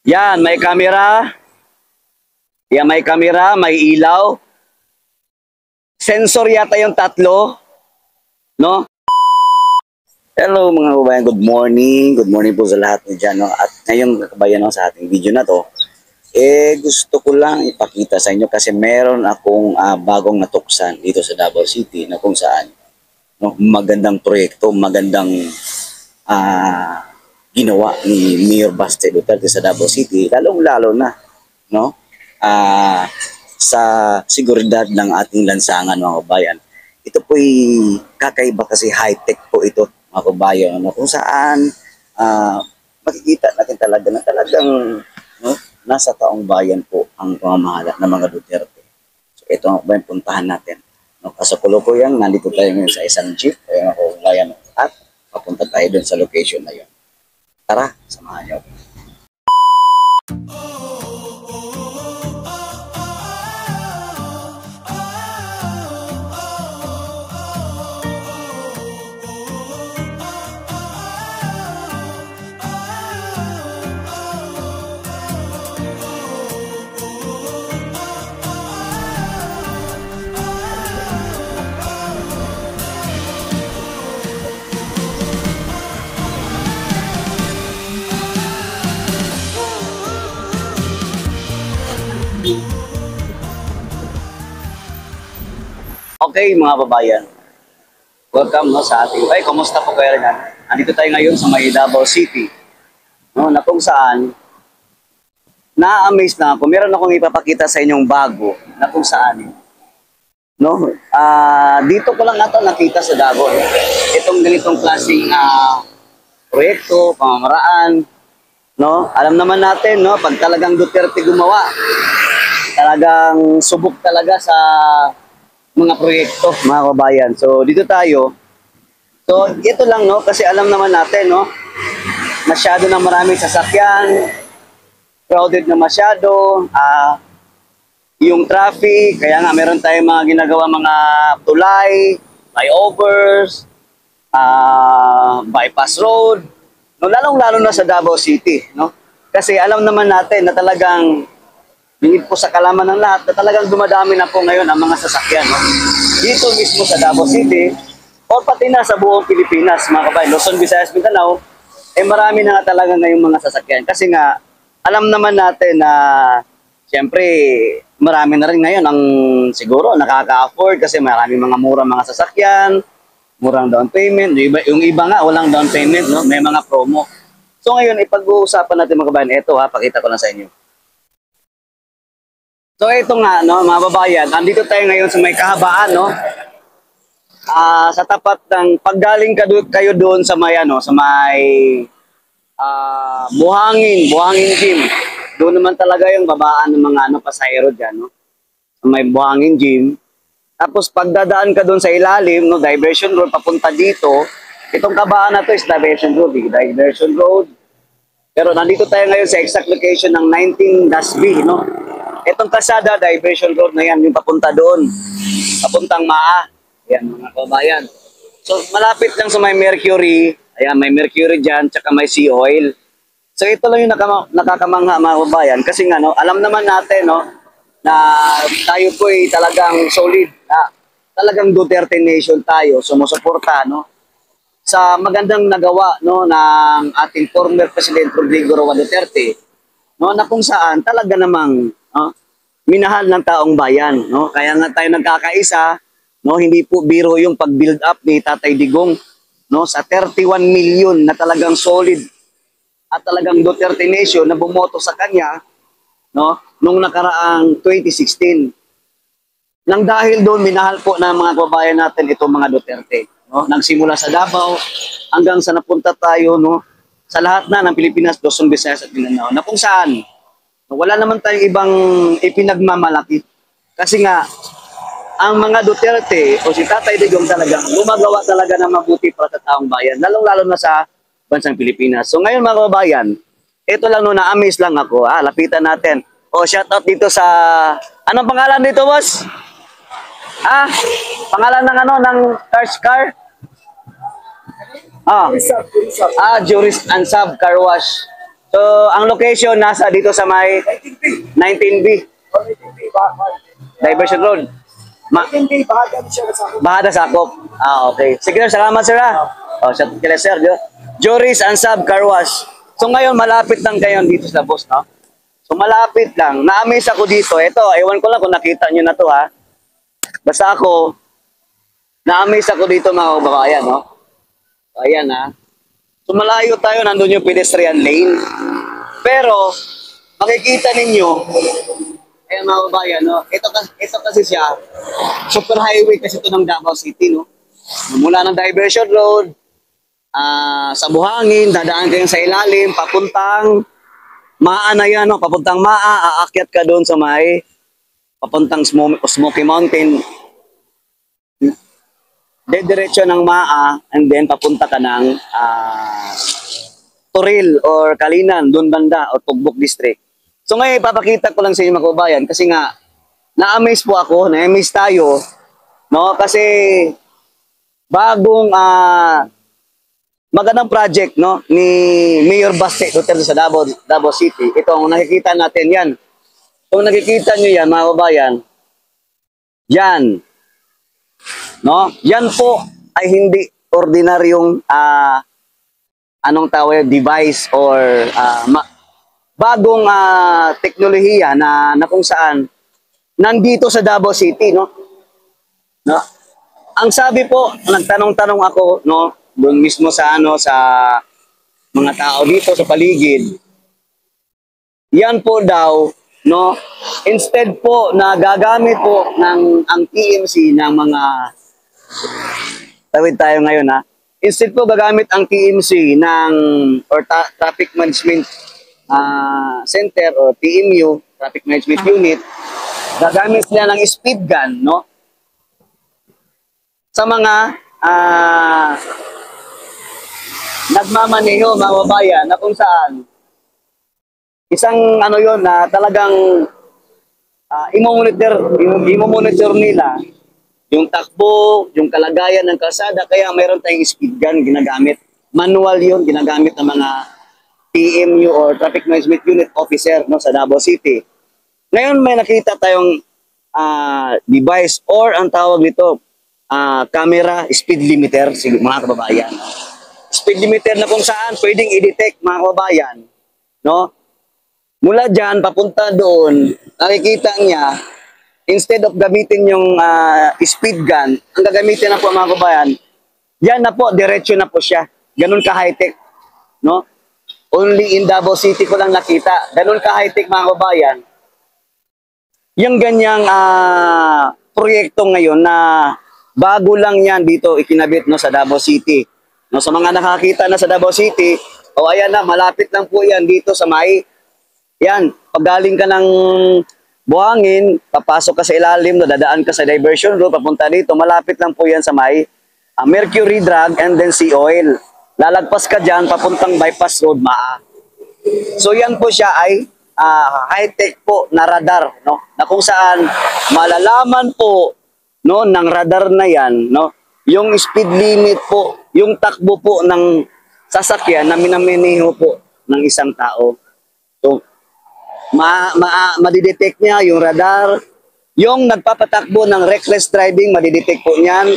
Yan, may camera. Yan, may camera, may ilaw. Sensor yata yung tatlo, no? Hello mga kabayan, good morning. Good morning po sa lahat niyo dyan, no? At ngayong kabayan, no, sa ating video na to, gusto ko lang ipakita sa inyo kasi meron akong bagong natuksan dito sa Davao City na kung saan, no, magandang proyekto, magandang ginawa ni Mayor Baste Duterte sa Davao City, lalong-lalo na, no? Sa seguridad ng ating lansangan, mga kabayan. Ito po'y kakaiba kasi high-tech po ito, mga kabayan, no? Kung saan makikita natin talaga na talagang, no, nasa taong bayan po ang pamamahala ng mga Duterte. So ito ang kabayan, puntahan natin. No, kasakulo po yan, nandito tayo ngayon sa isang jeep, mga kabayan, at papunta tayo dun sa location na yun. Tara, samahan niyo. Okay, mga babayan. Welcome, no, sa ating... Ay, kumusta po kayo rin? Andito tayo ngayon sa may Davao City. No, na kung saan, na-amaze na ako. Meron akong ipapakita sa inyong bago na kung saan. No? Dito ko lang ito nakita sa Davao. Itong ganitong klaseng proyekto, pamamaraan. No? Alam naman natin, no, pag talagang Duterte gumawa, talagang subok talaga sa mga proyekto, mga kabayan. So, dito tayo. So, ito lang, no, kasi alam naman natin, no, masyado na maraming sasakyan, crowded na masyado, yung traffic, kaya nga meron tayong mga ginagawa mga tulay, flyovers, bypass road, no, lalong-lalo na sa Davao City, no? Kasi alam naman natin na talagang bingid po sa kalaman ng lahat na talagang dumadami na po ngayon ang mga sasakyan. No? Dito mismo sa Davao City, o pati na sa buong Pilipinas, mga kabayan, Luzon, Visayas, Mindanao, marami na nga talaga ngayong mga sasakyan. Kasi nga, alam naman natin na, siyempre, marami na rin ngayon ang siguro nakaka-afford kasi marami mga murang mga sasakyan, murang down payment, yung iba nga, walang down payment, no? May mga promo. So ngayon, ipag-uusapan natin mga kabayan, ito pakita ko na sa inyo. So ito nga, no, mga babayan, andito tayo ngayon sa may kahabaan, no? Sa tapat ng paggaling kayo doon sa may ano, sa may Buhangin Gym. Doon naman talaga yung babaan ng mga ano pasahero diyan, no? Sa may Buhangin Gym. Tapos pagdadaan ka doon sa ilalim, no, diversion road papunta dito. Itong kabaan na to is diversion road, diversion road. Pero nandito tayo ngayon sa exact location ng 19-B, no? Itong kasada, diversion road na yan, yung papunta doon. Papuntang Maa. Ayan, mga kabayan. So, malapit lang sa may Mercury. Ayan, may Mercury dyan, tsaka may sea oil. So, ito lang yung nakakamangha, mga kabayan. Kasi nga, no, alam naman natin, no, na tayo po ay talagang solid. Talagang Duterte Nation tayo. Sumusuporta, no, sa magandang nagawa, no, ng ating former President Rodrigo Roa Duterte, no, na kung saan talaga namang minahal ng taong bayan, no? Kaya nga tayo nagkakaisa, no? Hindi po biro yung pag-build up ni Tatay Digong, no, sa 31 million na talagang solid at talagang Duterte Nation na bumoto sa kanya, no, nung nakaraang 2016. Nang dahil doon minahal po ng mga kababayan natin itong mga Duterte, no? Nagsimula sa Davao hanggang sa napunta tayo, no, sa lahat na ng Pilipinas, Luzon, Visayas at Mindanao, na kung saan wala naman tayong ibang ipinagmamalaki. Kasi nga, ang mga Duterte o si Tatay Digong talagang gumagawa talaga ng mabuti para sa taong bayan, lalong-lalo na sa bansang Pilipinas. So ngayon mga kababayan, ito lang no, na-amaze lang ako. Lapitan natin. O, shout out dito sa... Anong pangalan dito, boss? Pangalan ng ano, ng car? Juris and Sub Car Wash. So, ang location nasa dito sa may 19B, Diversion Road. Hindi, bahagi siya sa akin. Bahada Sakop. Okay. Sige, sir, salamat sir ha. Shout out kila sir. Joris Ansab Car Wash. So ngayon, malapit lang kayo dito sa boss, no? So malapit lang. Na-amaze ako dito. Ito, ewan ko lang kung nakita nyo na to ha. Basta ako, na-amaze ako dito mga kababayan, no? Ayan ha. So malayo tayo, nandun yung pedestrian lane. Pero, makikita ninyo, ayan mga kababayan, no? Ito kasi siya, super highway kasi ito ng Davao City, no? Mula ng Diversion Road, sa Buhangin, dadaan kayo sa ilalim, papuntang Maa na yan, no? Papuntang Maa, aakyat ka doon sa may, papuntang Smoky Mountain, dediretso ng Maa, and then papunta ka ng Toril or Kalinan, doon banda, o Tugbok District. So ngayon, ipapakita ko lang sa inyo mga kababayan kasi nga, na-amaze po ako, na-amaze tayo, no? Kasi, bagong magandang project, no? Ni Mayor Baste Duterte sa Davao City. Ito, ang nakikita natin yan. Kung nakikita nyo yan, mga kababayan, yan, no? Yan po ay hindi ordinaryong anong tawag, device or bagong teknolohiya na kung saan nandito sa Davao City, no? No? Ang sabi po, nagtanong-tanong ako, no, doon mismo sa sa mga tao dito sa paligid. Yan po daw, no, instead po na gagamit po ng ang TMC ng mga tawid tayo ngayon ha. Instead po gagamit ang TMC ng or Traffic Management Center or TMU, Traffic Management Unit, gagamit nila ng speed gun, no? Sa mga nagmamaneho, mga babayan, na kung saan isang ano yon na talagang imo-monitor nila yung takbo, yung kalagayan ng kalsada, kaya mayroon tayong speed gun ginagamit. Manual yon ginagamit ng mga TMU or Traffic Management Unit officer, no, sa Davao City. Ngayon may nakita tayong device or ang tawag nito, camera speed limiter, mga kababayan. Speed limiter na kung saan pwedeng i-detect, mga kababayan, no? Mula dyan, papunta doon, nakikita niya, instead of gamitin yung speed gun, ang gagamitin na po, mga kababayan, yan na po, diretso na po siya. Ganun ka high-tech, no? Only in Davao City ko lang nakita. Ganun ka high-tech, mga kababayan. Yung ganyang proyekto ngayon na bago lang yan dito ikinabit, no, sa Davao City. No, sa mga nakakita na sa Davao City, ayan na, malapit lang po yan dito sa may, yan, pag galing ka ng Buhangin, papasok ka sa ilalim, dadaan ka sa Diversion Road, papunta dito, malapit lang po yan sa may Mercury Drug and then Sea Oil. Lalagpas ka dyan, papuntang Bypass Road, Maa. So yan po siya ay high-tech po na radar, no? Na kung saan malalaman po, no, ng radar na yan, no, yung speed limit po, yung takbo po ng sasakyan na minamaniho po ng isang tao. So, madidetect niya yung radar, yung nagpapatakbo ng reckless driving, madidetect po niyan.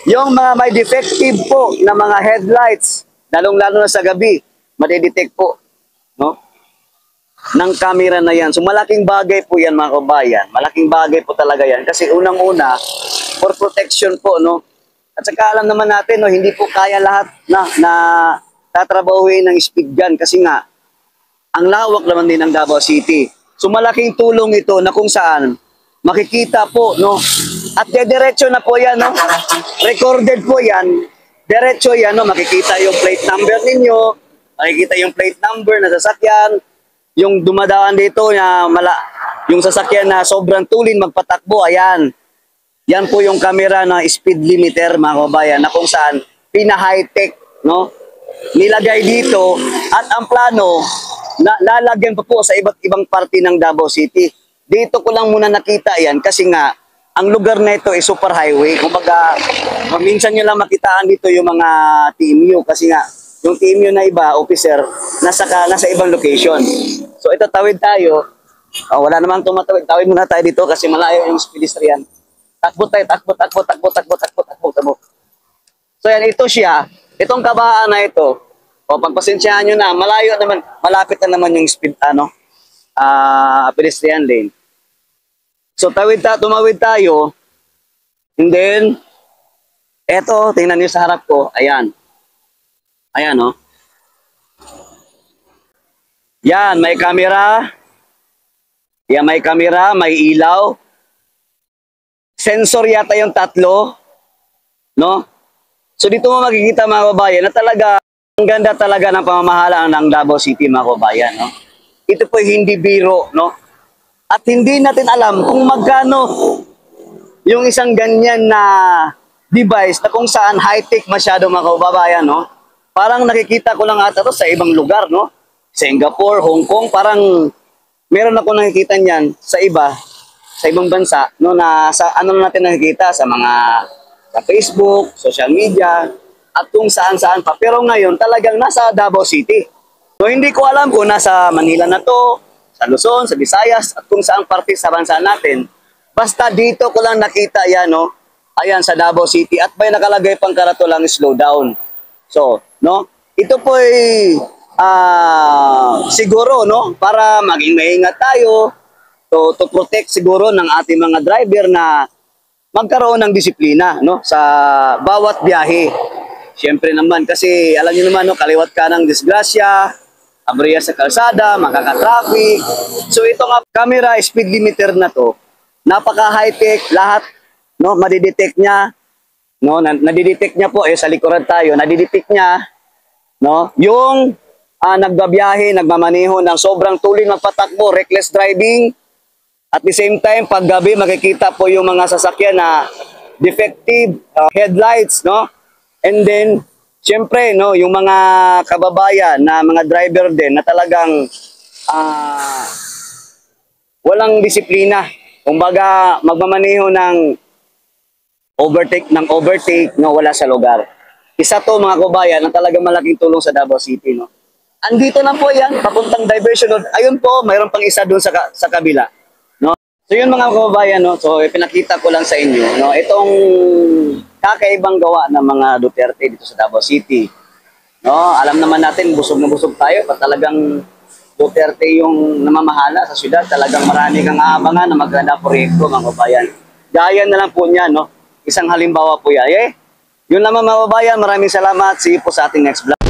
Yung mga may defective po na mga headlights, lalong-lalo na sa gabi, madidetect po, no, ng camera na yan. So malaking bagay po yan, mga kabayan. Malaking bagay po talaga yan. Kasi unang-una, for protection po, no. At saka alam naman natin, no, hindi po kaya lahat na tatrabahuin ng speed gun. Kasi nga, ang lawak naman din ng Davao City. So malaking tulong ito na kung saan makikita po, no. At diretso na po yan, no. Recorded po yan. Diretso yan, no. Makikita yung plate number ninyo. Makikita yung plate number na sasakyan. Yung dumadaan dito na yung sasakyan na sobrang tulin magpatakbo, ayan. Yan po yung camera na speed limiter, mga kababayan, na kung saan pina-high-tech, no? Nilagay dito at ang plano na lalagyan pa po sa iba't ibang parte ng Davao City. Dito ko lang muna nakita yan kasi nga ang lugar na ito ay super highway. Kumbaga, minsan nyo lang makitaan dito yung mga TMU kasi nga yung team yun na iba, officer, nasa ibang location. So ito, tawid tayo. Wala namang tumatawid. Tawid muna tayo dito kasi malayo yung pedestrian. Takbo tayo, takbo, takbo, takbo, takbo, takbo, takbo, takbo. So yan, ito siya. Itong kabaan na ito. Pagpasensyahan nyo na, malayo naman, malapit na naman yung speed, pedestrian lane. So tumawid tayo. And then, eto, tingnan nyo sa harap ko. Ayan. Ayan, oh. Yan, may camera. Yan, may camera, may ilaw. Sensor yata yung tatlo. No? So dito mo makikita mga kababayan na talaga, ang ganda talaga ng pamamahala ng Davao City mga kababayan. No? Ito po hindi biro. No? At hindi natin alam kung magkano yung isang ganyan na device na kung saan high-tech masyado mga kababayan. No? Parang nakikita ko lang ata to sa ibang lugar, no? Singapore, Hong Kong, parang meron ako nakikita niyan sa ibang bansa, no, na sa ano natin nakikita sa mga sa Facebook, social media, at kung saan-saan pa. Pero ngayon talagang nasa Davao City. So hindi ko alam kung nasa Manila na to, sa Luzon, sa Visayas, at kung saang parte sa bansa natin. Basta dito ko lang nakita yan, no? Ayan sa Davao City at may nakalagay pang karatulang slow down. So, no? Ito po ay siguro, no? Para maging maingat tayo to protect siguro ng ating mga driver na magkaroon ng disiplina, no? Sa bawat biyahe. Siyempre naman kasi alam niyo naman, no? Kaliwat ka ng disgrasya, aberya sa kalsada, makaka-traffic. So ito nga camera speed limiter na to, napaka high-tech lahat, no? Madidetect niya. No, nadidetect niya po sa likuran tayo, nadidetect niya, no, yung nagbabiyahe, nagmamaneho ng sobrang tuloy magpatakbo, reckless driving. At the same time, pag gabi makikita po yung mga sasakyan na defective headlights, no? And then syempre, no, yung mga kababayan na mga driver din na talagang walang disiplina. Kumbaga magmamaneho ng overtake, no, wala sa lugar. Isa to mga kabayan ang talagang malaking tulong sa Davao City, no. Andito na po yan, papuntang diversion road. Ayun po, mayroon pang isa doon sa kabila, no. So yun mga kababayan, no. So ipinakita ko lang sa inyo, no, itong kakaibang gawa ng mga Duterte dito sa Davao City. No, alam naman natin busog na busog tayo, pa talagang Duterte yung namamahala sa syudad. Talagang marami kang aabangan na maganda proyekto mga kababayan. Gaya na lang po niya, no. Isang halimbawa po yan. Yun naman mga kababayan, maraming salamat. See you po sa ating next vlog.